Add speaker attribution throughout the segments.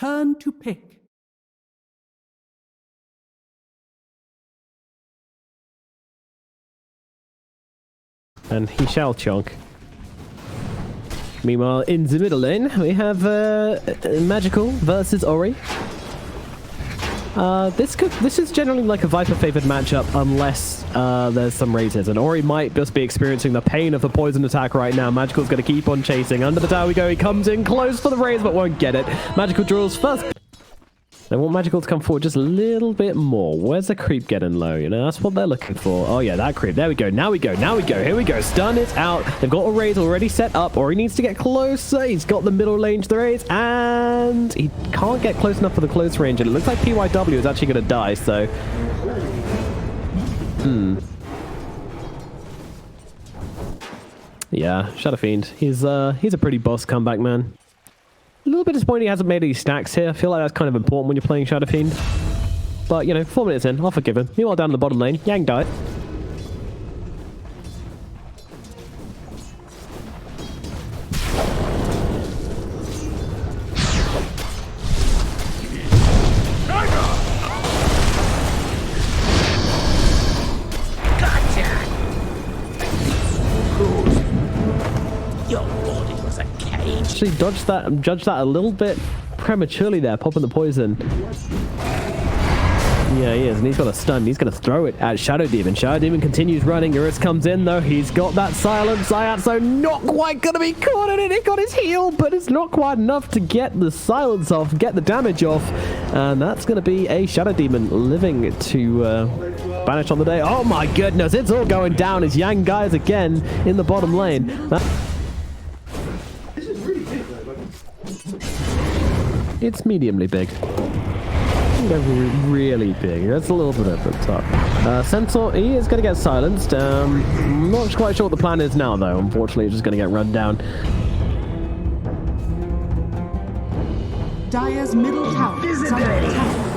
Speaker 1: turn to pick.
Speaker 2: And he shall chonk. Meanwhile, in the middle lane, we have Magical versus Ori. This is generally like a Viper favored matchup unless there's some raises, and Ori might just be experiencing the pain of the poison attack right now. Magical's going to keep on chasing. Under the tower we go. He comes in close for the raise but won't get it. Magical draws first. They want Magical to come forward just a little bit more. Where's the creep getting low? You know, that's what they're looking for. Oh yeah, that creep. There we go. Now we go. Now we go. Here we go. Stun is out. They've got a raise already set up. Ori needs to get closer. He's got the middle range to the raise, and he can't get close enough for the close range. And it looks like PYW is actually going to die. So, yeah, Shadow Fiend. He's a pretty boss comeback man. A little bit disappointing he hasn't made any stacks here. I feel like that's kind of important when you're playing Shadow Fiend. But, you know, 4 minutes in, I'll forgive him. Meanwhile, down in the bottom lane, Yang died. Actually judged that a little bit prematurely there, popping the poison. Yeah, he is, and he's got a stun. He's going to throw it at Shadow Demon. Shadow Demon continues running. Urus comes in, though. He's got that silence. Sayatso not quite going to be caught in it. He got his heal, but it's not quite enough to get the silence off, get the damage off. And that's going to be a Shadow Demon living to banish on the day. Oh, my goodness. It's all going down as Yang guys again in the bottom lane. It's mediumly big. They're really big. That's a little bit over the top. Centaur, he is going to get silenced. Not quite sure what the plan is now, though. Unfortunately, he's just going to get run down.
Speaker 3: Dire's middle tower is under attack.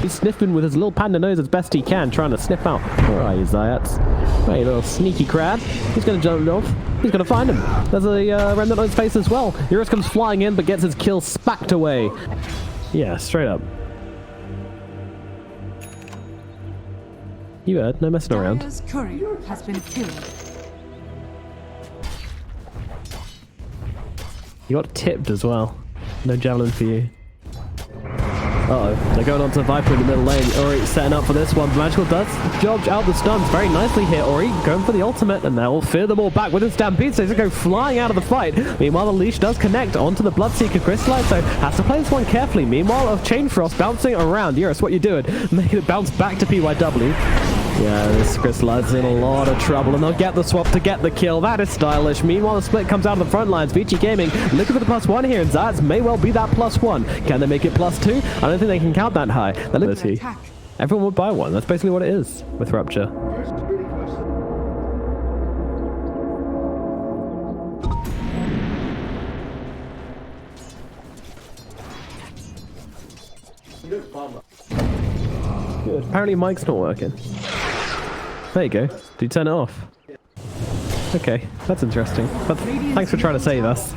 Speaker 2: He's sniffing with his little panda nose as best he can, trying to sniff out. Where are you, Zayats? Hey, little sneaky crab. He's going to jump off. He's going to find him. There's a remnant on his face as well. Eurus comes flying in, but gets his kill spacked away. Yeah, straight up. You heard, no messing around.
Speaker 3: Dire's courier has been killed.
Speaker 2: You got tipped as well. No javelin for you. Uh-oh, they're going on to Viper in the middle lane. Ori setting up for this one. Magical does dodge out the stuns very nicely here. Ori going for the ultimate, and they'll fear them all back with a stampede, so they go flying out of the fight. Meanwhile, the leash does connect onto the Bloodseeker Crystallize, so has to play this one carefully. Meanwhile, of Chain Frost bouncing around. Eurus, what you doing? Making it bounce back to PYW. Yeah, this Crystallize is in a lot of trouble, and they'll get the swap to get the kill. That is stylish. Meanwhile, the split comes out of the front lines. Vici Gaming looking for the +1 here, and Zayats may well be that +1. Can they make it +2? I don't think they can count that high. Everyone would buy one. That's basically what it is with Rupture. Good. Apparently mic's not working. There you go. Did you turn it off? Okay, that's interesting. But thanks for trying to save us.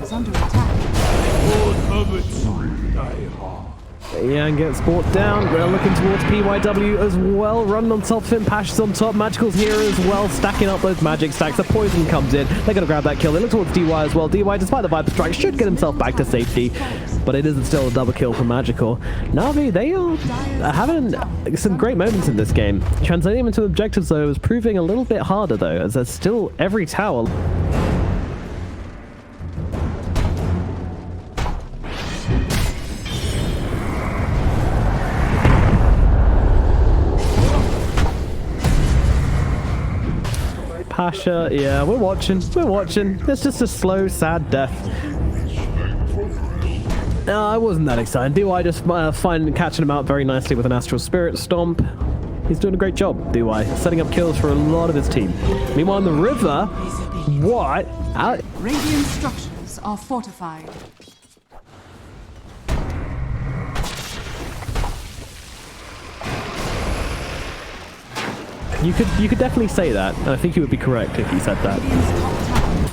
Speaker 2: Yang gets brought down. They're looking towards PYW as well. Running on top of him. Pasha's on top. Magical's here as well. Stacking up those magic stacks. The poison comes in. They're going to grab that kill. They look towards DY as well. DY, despite the Viper Strike, should get himself back to safety. But it isn't still a double kill for Magical. Navi, they are having some great moments in this game. Translating them into objectives, though, is proving a little bit harder, though, as there's still every tower. Pasha, yeah, we're watching. It's just a slow, sad death. No, I wasn't that excited. DY just catching him out very nicely with an Astral Spirit Stomp. He's doing a great job, DY, setting up kills for a lot of his team. Meanwhile, in the river, what?
Speaker 3: Radiant structures are fortified.
Speaker 2: You could definitely say that, and I think you would be correct if you said that.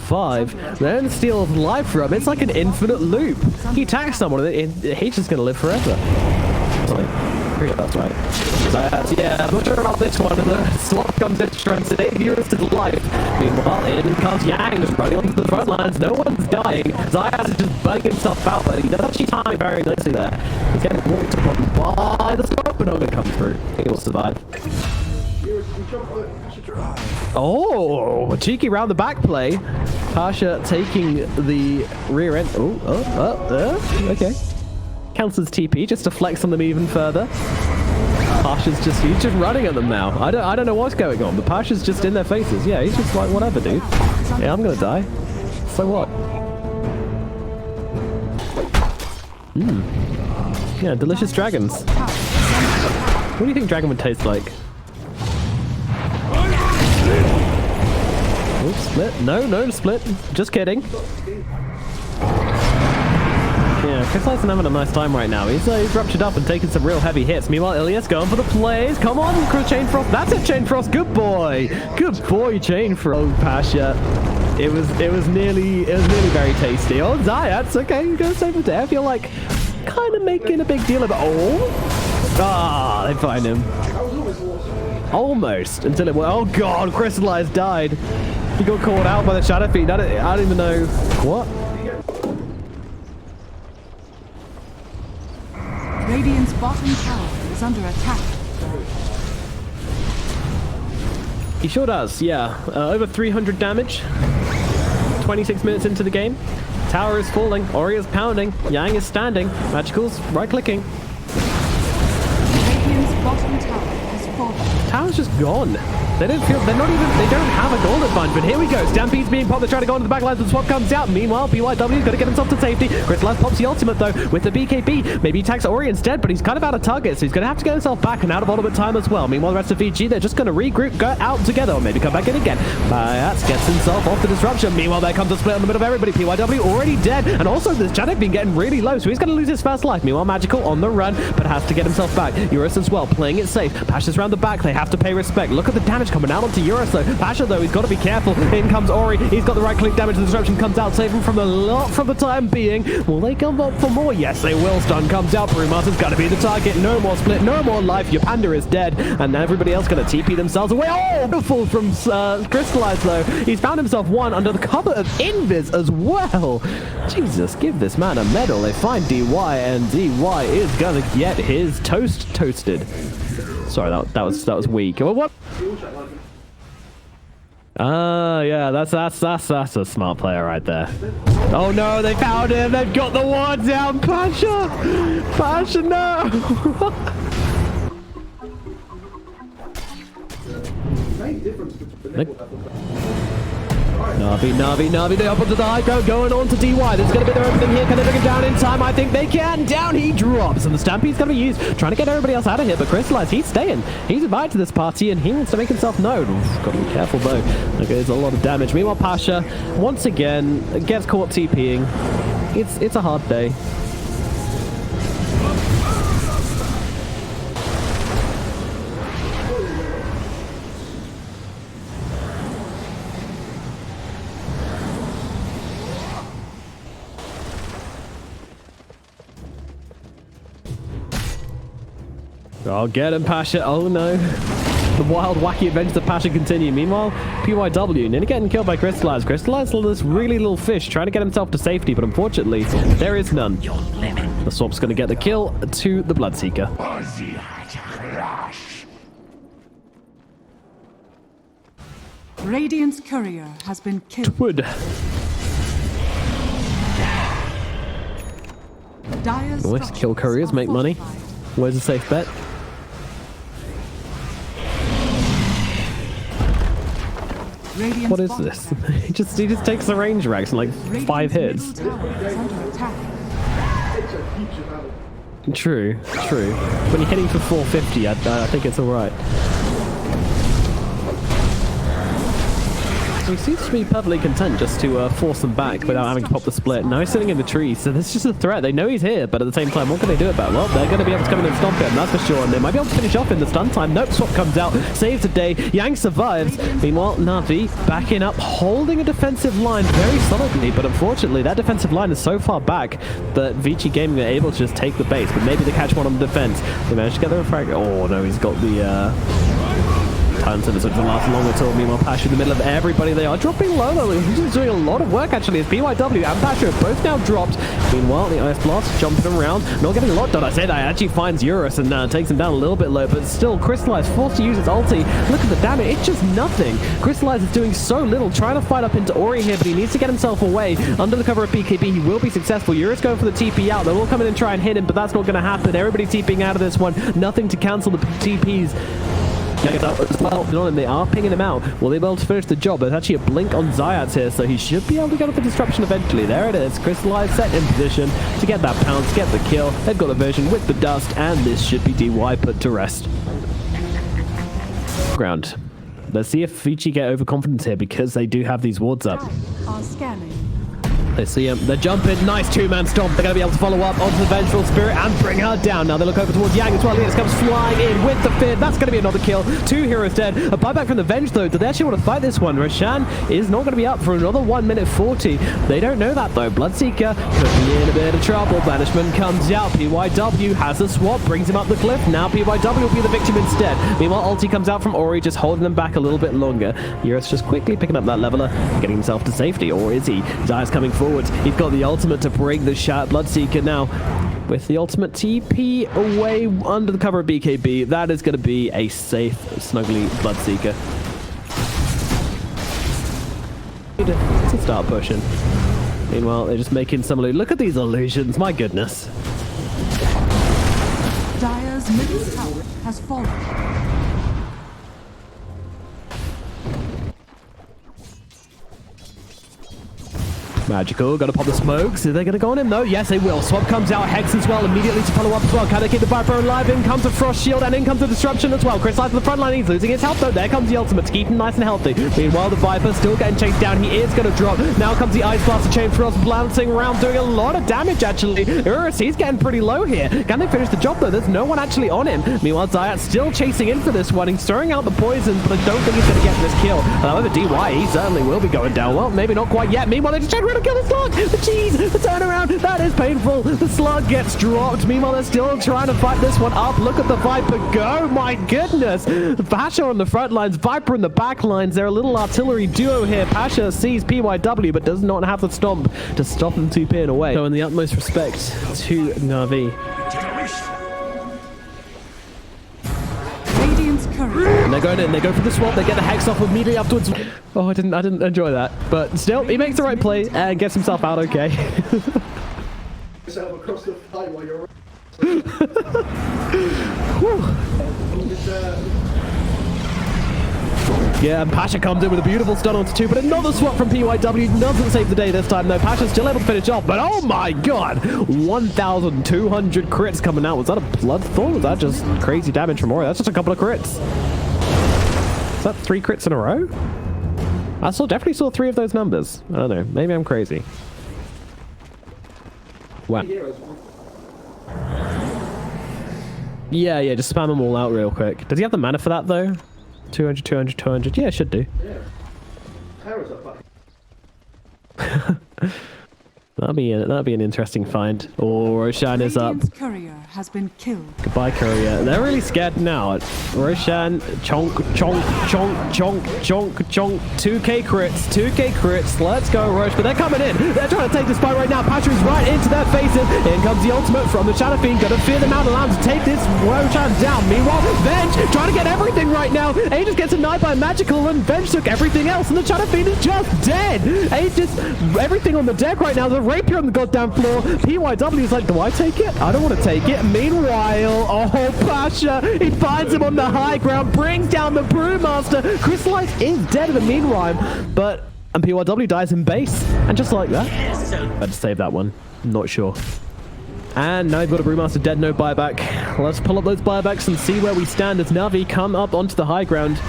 Speaker 2: 5, then steals life from him. It's like an infinite loop. He attacks someone, and he's just gonna live forever. That's right. Yeah, I'm not sure about this one. And the slot comes in, trying to save yours to life. Meanwhile, in comes Yang, just running onto the front lines. No one's dying. Zayas is just bugging himself out, but he does actually time it very nicely there. He's getting walked upon by the scope, but not gonna come through. He will survive. Oh, cheeky round the back play. Pasha taking the rear end. Okay. Counts as TP just to flex on them even further. Pasha's he's just running at them now. I don't know what's going on, but Pasha's just in their faces. Yeah, he's just like, whatever, dude. Yeah, I'm gonna die. So what? Yeah, delicious dragons. What do you think dragon would taste like? Oops, split. No split. Just kidding. Yeah, Crystallize's having a nice time right now. He's ruptured up and taking some real heavy hits. Meanwhile, Ilias going for the plays. Come on, Chain Frost. That's it, Chain Frost. Good boy. Good boy, Chain Frost. Oh, Pasha. It was nearly very tasty. Oh, Zayats. Okay, you go save the death. You're like kind of making a big deal of it. Oh, they find him. Almost until it. Oh God, Crystallize died. He got caught out by the Shadow Feet. I don't even know what.
Speaker 3: Radiant's bottom tower is under attack.
Speaker 2: He sure does, yeah. Over 300 damage. 26 minutes into the game. Tower is falling. Ori is pounding. Yang is standing. Magical's right-clicking.
Speaker 3: Radiant's bottom tower has fallen.
Speaker 2: Tower's just gone. They don't have a gold advantage, but here we go. Stampede's being popped. They're trying to go into the back lines, but Swap comes out. Meanwhile, PYW's got to get himself to safety. Crystallize pops the ultimate, though, with the BKB. Maybe he attacks Ori instead, but he's kind of out of target, so he's going to have to get himself back and out of ultimate time as well. Meanwhile, the rest of Vici, they're just going to regroup, go out together, or maybe come back in again. Bayats gets himself off the disruption. Meanwhile, there comes a split in the middle of everybody. PYW already dead, and also this Janek been getting really low, so he's going to lose his first life. Meanwhile, Magical on the run, but has to get himself back. Eurus as well, playing it safe. Pasha's around the back. They have to pay respect. Look at the damage coming out onto Eurus. So Pasha, though, he's got to be careful. In comes Ori. He's got the right-click damage. The disruption comes out, save him from the lot for the time being. Will they come up for more? Yes, they will. Stun comes out. Brumaster's got to be the target. No more split. No more life. Your Panda is dead. And everybody else going to TP themselves away. Oh, beautiful from Crystallize, though. He's found himself one under the cover of Invis as well. Jesus, give this man a medal. They find DY, and DY is going to get his toast toasted. Sorry, that was weak. What? Yeah, that's a smart player right there. Oh no, they found him. They've got the ward down. Pasha, no. Navi, they up onto the high ground, going on to DY. This is going to be their opening here. Can they bring him down in time? I think they can. Down he drops, and the Stampede's going to be used, trying to get everybody else out of here, but Crystallize, he's staying. He's invited to this party, and he wants to make himself known. Got to be careful, though. Okay, there's a lot of damage. Meanwhile, Pasha, once again, gets caught TPing. It's a hard day. Oh, get him, Pasha. Oh, no. The wild, wacky adventures of Pasha continue. Meanwhile, PYW nearly getting killed by Crystallize. Crystallize is this really little fish trying to get himself to safety, but unfortunately, there is none. The Swap's going to get the kill to the Bloodseeker.
Speaker 3: Radiant's courier has been killed.
Speaker 2: Wood.
Speaker 3: Dire's
Speaker 2: Always kill
Speaker 3: structures
Speaker 2: couriers,
Speaker 3: are
Speaker 2: make money.
Speaker 3: fortified.
Speaker 2: Where's a safe bet?
Speaker 3: Radiant's
Speaker 2: What is
Speaker 3: bottom
Speaker 2: this?
Speaker 3: tower-
Speaker 2: he just takes the range racks in like 5
Speaker 3: Radiant's
Speaker 2: hits.
Speaker 3: middle tower is under attack.
Speaker 2: True. When you're hitting for 450, I think it's alright. He seems to be perfectly content just to force them back without having to pop the split. Now he's sitting in the tree, so this is just a threat. They know he's here, but at the same time, what can they do about it? Well, they're going to be able to come in and stomp him, that's for sure. And they might be able to finish off in the stun time. Nope, Swap comes out, saves the day. Yang survives. Meanwhile, Navi backing up, holding a defensive line very solidly, but unfortunately, that defensive line is so far back that Vici Gaming are able to just take the base, but maybe they catch one on the defense. They managed to get the refrag. Oh no, he's got the Until this will last long at all. Meanwhile, Pasha in the middle of everybody. They are dropping low though. He's just doing a lot of work actually as PYW and Pasha have both now dropped. Meanwhile, the Ice Blast jumping around. Not getting a lot done. I say that. Actually finds Eurus and takes him down a little bit low, but still Crystallize forced to use its ulti. Look at the damage. It's just nothing. Crystallize is doing so little, trying to fight up into Ori here, but he needs to get himself away. Under the cover of BKB, he will be successful. Eurus going for the TP out. They will come in and try and hit him, but that's not going to happen. Everybody's TPing out of this one. Nothing to cancel the TPs. As well, they are pinging him out. Will they be able to finish the job? There's actually a blink on Zayat's here, so he should be able to get up the disruption eventually. There it is. Crystallize set in position to get that pounce, get the kill. They've got the vision with the dust, and this should be DY put to rest. Ground. Let's see if Vici get overconfident here because they do have these wards up.
Speaker 3: Are scanning.
Speaker 2: They see him. They're jumping. Nice two-man stomp. They're going to be able to follow up onto the Vengeful Spirit and bring her down. Now they look over towards Yang as well. Linus comes flying in with the Fear. That's going to be another kill. 2 heroes dead. A buyback from the Venge, though. Do they actually want to fight this one? Roshan is not going to be up for another 1 minute 40. They don't know that, though. Bloodseeker could be in a bit of trouble. Banishment comes out. PYW has a swap. Brings him up the cliff. Now PYW will be the victim instead. Meanwhile, ulti comes out from Ori, just holding them back a little bit longer. Eurus just quickly picking up that leveler, getting himself to safety. Or is he? Zaya's coming forward. He's got the ultimate to break the shot. Bloodseeker now with the ultimate TP away under the cover of BKB. That is going to be a safe, snuggly Bloodseeker. To start pushing. Meanwhile, they're just making some illusions. Look at these illusions, my goodness.
Speaker 3: Dire's middle tower has fallen.
Speaker 2: Magical, gotta pop the smokes. Are they gonna go on him? No, yes they will. Swap comes out, Hex as well, immediately to follow up as well. Can they keep the Viper alive? In comes the Frost Shield, and in comes the Disruption as well. Chris Light to the front line, he's losing his health though. There comes the ultimate to keep him nice and healthy. Meanwhile, the Viper still getting chased down. He is gonna drop. Now comes the Ice Blaster Chain Frost bouncing around, doing a lot of damage actually. Urus, he's getting pretty low here. Can they finish the job though? There's no one actually on him. Meanwhile, Zayat still chasing in for this one. He's throwing out the poison, but I don't think he's gonna get this kill. However, DY, he certainly will be going down. Well, maybe not quite yet. Meanwhile, they just trying to kill the Slug. The cheese, the turnaround, that is painful. The Slug gets dropped. Meanwhile, they're still trying to fight this one up. Look at the Viper go. My goodness. Pasha on the front lines, Viper in the back lines. They're a little artillery duo here. Pasha sees PYW, but does not have the stomp to stop them 2Ping away. So in the utmost respect to Navi. And they're going in, they go for the swap, they get the Hex off immediately afterwards. Oh, I didn't enjoy that. But still, he makes the right play and gets himself out okay. Yeah, and Pasha comes in with a beautiful stun onto 2, but another swap from PYW doesn't save the day this time though. Pasha's still able to finish off, but oh my god! 1,200 crits coming out. Was that a Bloodthorn? Was that just crazy damage from Ori? That's just a couple of crits. Is that 3 crits in a row? I definitely saw 3 of those numbers. I don't know. Maybe I'm crazy. Wow. Yeah, just spam them all out real quick. Does he have the mana for that though? 200, 200, 200. Yeah, should do. Yeah. That'd be an interesting find. Oh, Roshan is up.
Speaker 3: Radiant's courier has been killed.
Speaker 2: Goodbye, Courier. They're really scared now. Roshan, chonk, chonk, chonk, chonk, chonk, chonk. 2k crits. Let's go, Rosh. But they're coming in. They're trying to take this fight right now. Patrick's right into their faces. In comes the ultimate from the Shadow Fiend. Gonna fear them out, allow them to take this Roshan down. Meanwhile, Venge trying to get everything right now. Aegis gets denied by Magical, and Venge took everything else, and the Shadow Fiend is just dead. Aegis, everything on the deck right now. The Rapier on the goddamn floor. PYW is like, do I take it? I don't want to take it. Meanwhile, oh, Pasha, he finds him on the high ground, brings down the Brewmaster. Crystallize is dead in the meanwhile, and PYW dies in base. And just like that, I'd save that one. Not sure. And now you've got a Brewmaster dead, no buyback. Let's pull up those buybacks and see where we stand as Navi come up onto the high ground.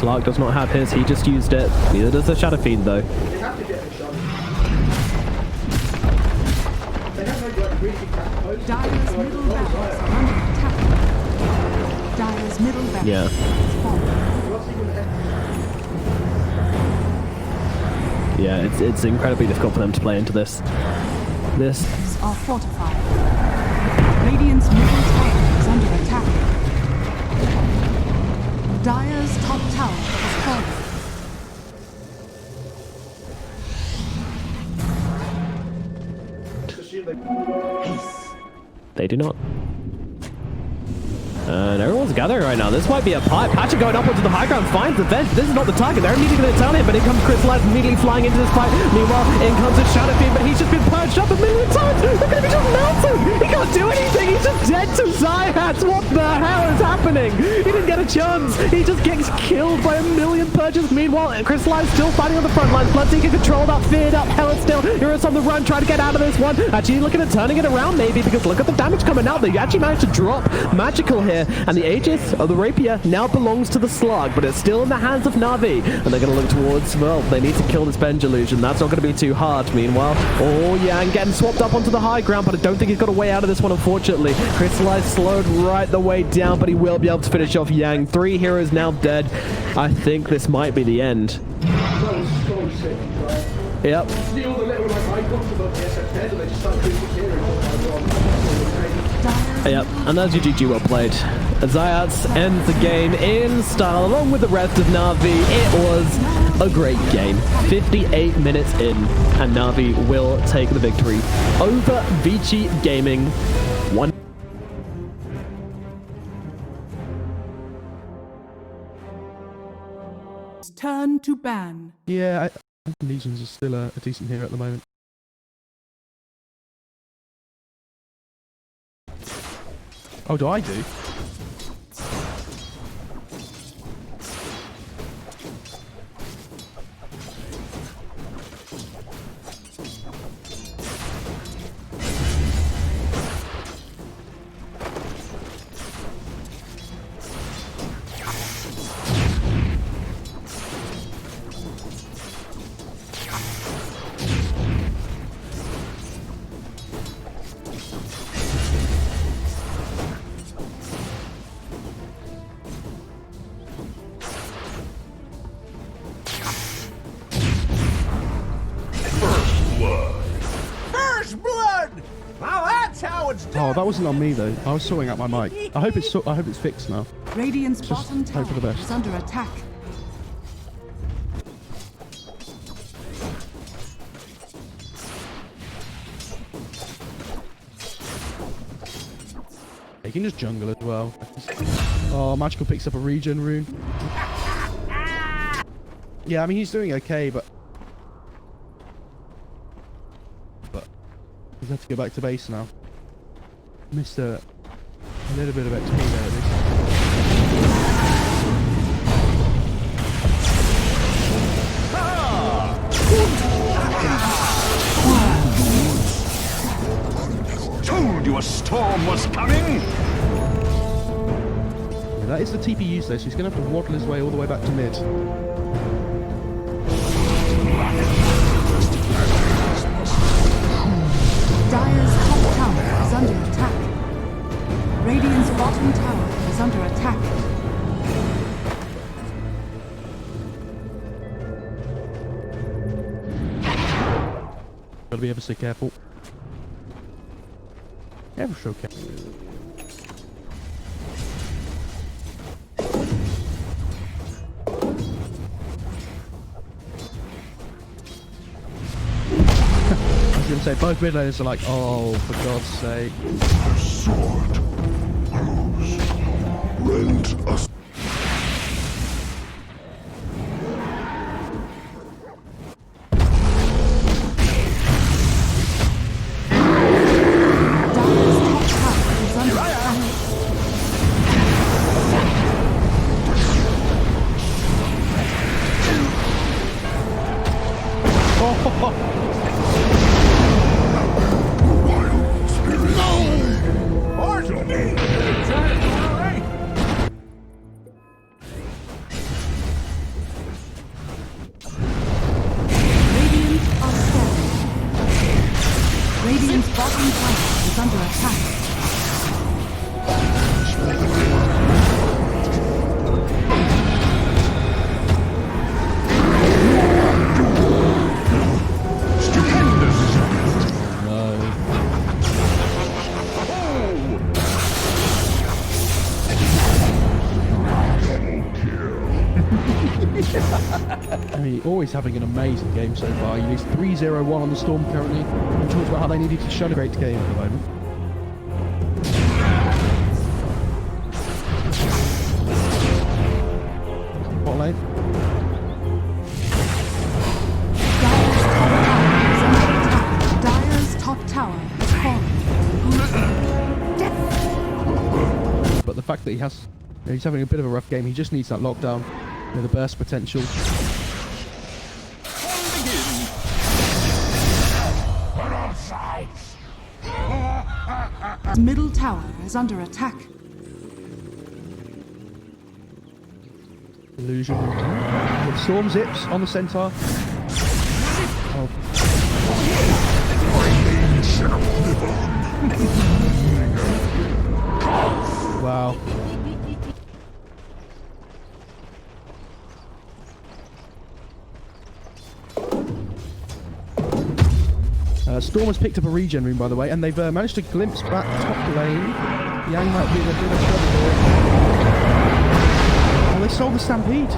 Speaker 2: Slark does not have his, he just used it. Neither does the Shadow Fiend though.
Speaker 3: Dire's middle barracks are under attack. Dire's middle barracks
Speaker 2: Yeah.
Speaker 3: has fallen.
Speaker 2: Yeah, it's incredibly difficult for them to play into this.
Speaker 3: These are fortified. Radiant's middle tower is under attack. Dire's top tower has fallen.
Speaker 2: They do not. And everyone's gathering right now. This might be a pipe. Patcher going up onto the high ground, finds the Venge. This is not the target. They're immediately going to turn it, but in comes Crystallize immediately flying into this fight. Meanwhile, in comes the Shadow Fiend, but he's just been purged up a million times. They're going to be just melted. He can't do anything. He's just dead to Zyhats. What the hell is happening? He didn't get a chance. He just gets killed by a million purges. Meanwhile, Crystallize still fighting on the front line. Bloodseeker controlled up, feared up, held still. Heroes on the run, trying to get out of this one. Actually looking at turning it around maybe, because look at the damage coming out. They actually managed to drop Magical here, and the Aegis of the Rapier now belongs to the Slug, but it's still in the hands of Navi, and they're going to look towards, well, they need to kill this Venge illusion. That's not going to be too hard. Meanwhile, oh yeah, and getting swapped up onto the high ground, but I don't think he's got a way out of this one, unfortunately. Crystallize slowed right the way down, but he will be able to finish off Yang. 3 heroes now dead. I think this might be the end.
Speaker 1: That was so sick, right?
Speaker 2: Yep.
Speaker 1: See all the little icons above the SFZ, and they just start disappearing.
Speaker 2: Yep, and that's your GG well played. Zyhats ends the game in style along with the rest of Navi. It was a great game. 58 minutes in, and Navi will take the victory over Vici Gaming.
Speaker 3: Turn to ban.
Speaker 4: Yeah, Legions are still a decent hero at the moment. Oh, do I do? Oh, that wasn't on me though. I was sorting out my mic. I hope it's fixed now.
Speaker 3: Radiant's
Speaker 4: Just
Speaker 3: bottom tower
Speaker 4: hope for the best.
Speaker 3: is under attack.
Speaker 4: You can just jungle as well. Oh, Magical picks up a regen rune. Yeah, I mean he's doing okay, but he's had to go back to base now. Missed a little bit of XP there at least.
Speaker 5: Told you a storm was coming!
Speaker 4: Yeah, that is the TP use though, so he's going to have to waddle his way all the way back to mid.
Speaker 3: Dire's top tower is under attack. Radiant's bottom tower is under attack.
Speaker 4: be ever so careful. Ever so careful. I was going to say, both mid laners are like, oh, for God's sake.
Speaker 5: The sword grows. Rent us.
Speaker 3: Radiant's bottom tower is under attack.
Speaker 4: I mean, always having an amazing game so far. He leads 3-0-1 on the Storm currently. And talks about how they needed to shut a great game at the moment. Bot lane.
Speaker 3: Dire's top tower is falling.
Speaker 4: But the fact that he's having a bit of a rough game, he just needs that lockdown. The burst potential.
Speaker 3: Middle tower is under attack.
Speaker 4: Illusion. With Storm zips on the centaur. Oh. Wow. Storm has picked up a regen rune, by the way, and they've managed to glimpse back top lane. Yang might be in a bit of trouble here. Oh, they sold the Stampede.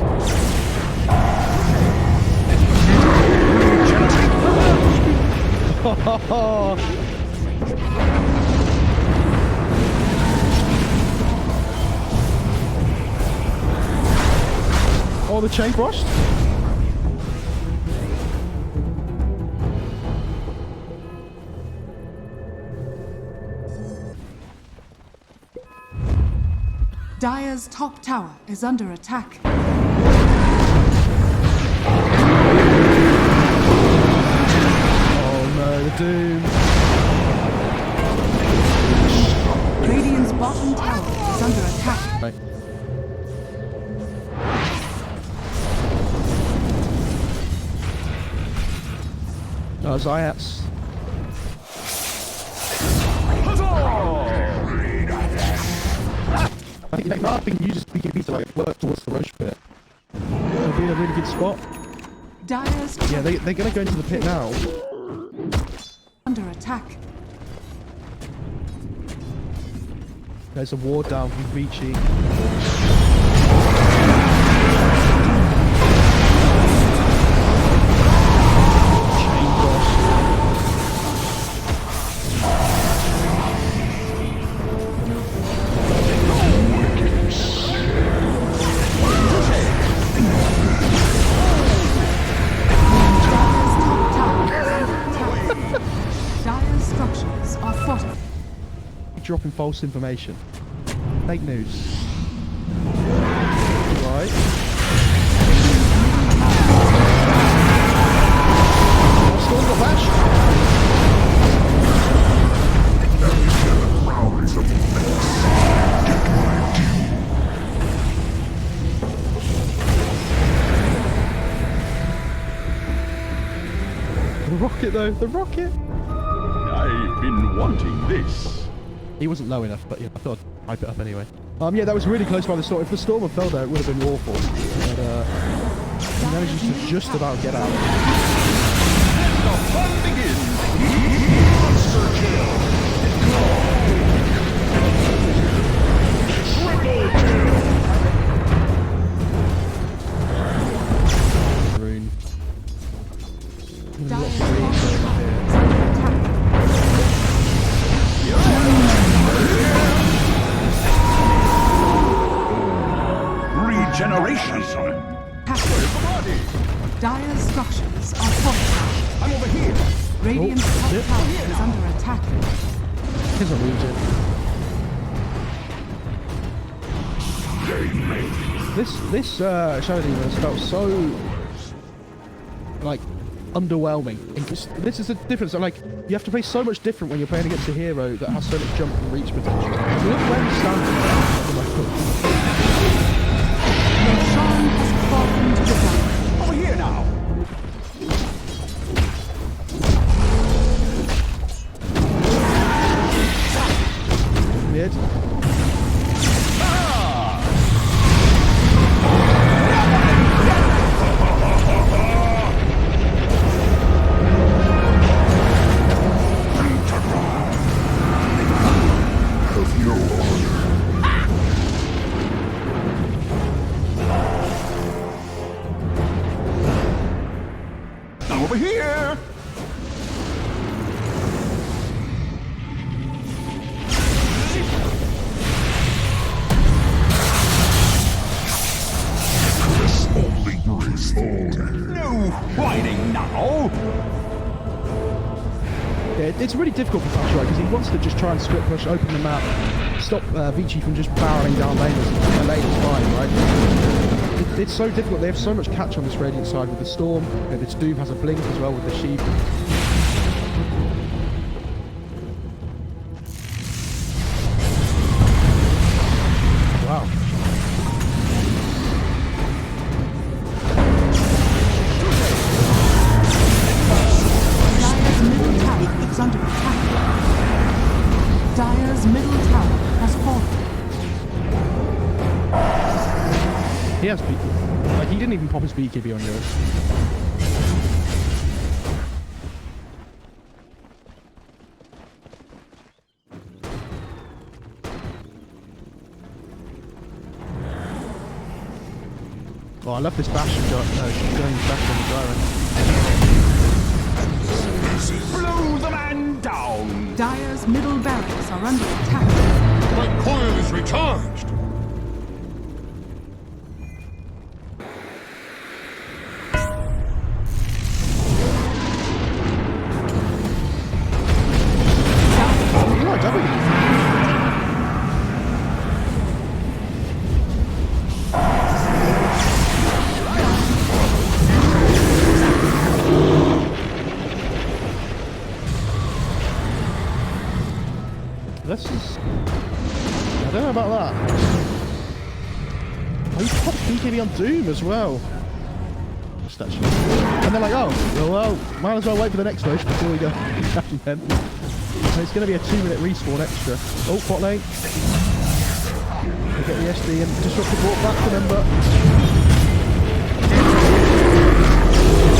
Speaker 4: Oh, the chain frost.
Speaker 3: Dire's top tower is under attack.
Speaker 4: Oh no, the Doom.
Speaker 3: Radiant's bottom tower is under attack.
Speaker 4: Right. Zayats. I think nothing uses BKB to like work towards the Roche pit. It'll be in a really good spot.
Speaker 3: Dire's
Speaker 4: Yeah, they're going to go into the pit now.
Speaker 3: under attack.
Speaker 4: There's a ward down from Vici. Dropping false information. Fake news. Right. Storm got flash. The rocket though, the rocket.
Speaker 5: I've been wanting this.
Speaker 4: He wasn't low enough, but yeah, I thought I'd hype it up anyway. Yeah, that was really close by the Storm. If the Storm had fell there, it would have been awful. But he managed to just about get out.
Speaker 5: The fun begins. Monster kill! Triple kill!
Speaker 4: Rune.
Speaker 3: Dire's bottom tower is under attack.
Speaker 5: Regeneration!
Speaker 3: Dire's structures are fortified.
Speaker 5: I'm over here!
Speaker 3: Radiant's top
Speaker 4: shit.
Speaker 3: tower is under attack.
Speaker 4: Here's a region. This Shadow Demon has felt so like underwhelming. This is the difference. Like you have to play so much different when you're playing against a hero that has so much jump and reach potential. You look where he stands.
Speaker 3: Sean has fallen to the ground.
Speaker 5: Over here now!
Speaker 4: Mid.
Speaker 5: Over here! This only brings no whining now!
Speaker 4: Yeah, it's really difficult for Thatcher because he wants to just try and split push, open the map, stop Vici from just barreling down laners. And laner's fine, right? It's so difficult. They have so much catch on this Radiant side with the Storm. You know, this Doom has a blink as well with the Sheep. Wow.
Speaker 3: Dire's middle tower is under attack. Dire's middle tower has fallen.
Speaker 4: He has beat. Like he didn't even pop his BKB on yours. Oh, I love this Bastion going back on the Gyro.
Speaker 5: Blow the man down!
Speaker 3: Dire's middle barracks are under attack.
Speaker 5: My coil is recharged!
Speaker 4: This is... I don't know about that. Oh, he popped BKB on Doom as well. Just actually. And they're like, oh, well, might as well wait for the next push before we go. Then. So it's going to be a 2-minute respawn extra. Oh, bot lane. They get the SD and disrupt the ball back to them, but...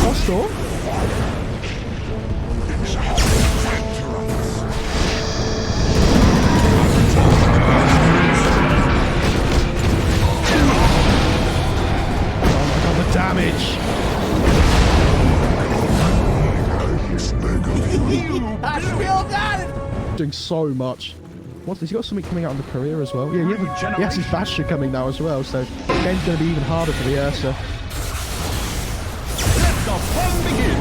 Speaker 4: Oh, Storm. Damage! Doing so much. What? He's got something coming out on the career as well. Yeah, he has his Bastion coming now as well, so the game's going to be even harder for the Ursa.
Speaker 5: Let the fun begin!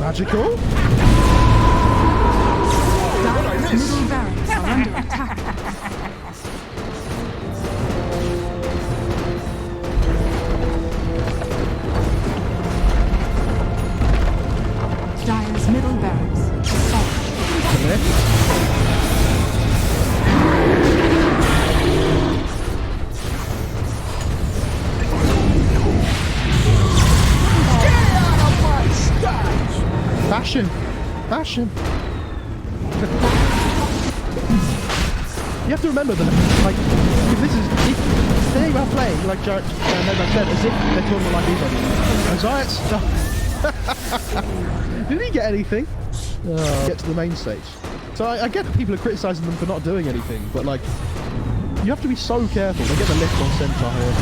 Speaker 4: Magical?
Speaker 3: Dire's middle barracks are under attack. Dire's middle barracks is fallen.
Speaker 4: Bastion! Bastion! You have to remember that, like, if this is they are playing like Nomad said, as if they're tournament like these ones. And Zayat's did he get anything? Get to the main stage. So I get that people are criticising them for not doing anything, but like, you have to be so careful. They get the lift on Centaur here.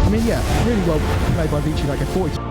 Speaker 4: I mean, yeah, really well played by Vici, like a 40.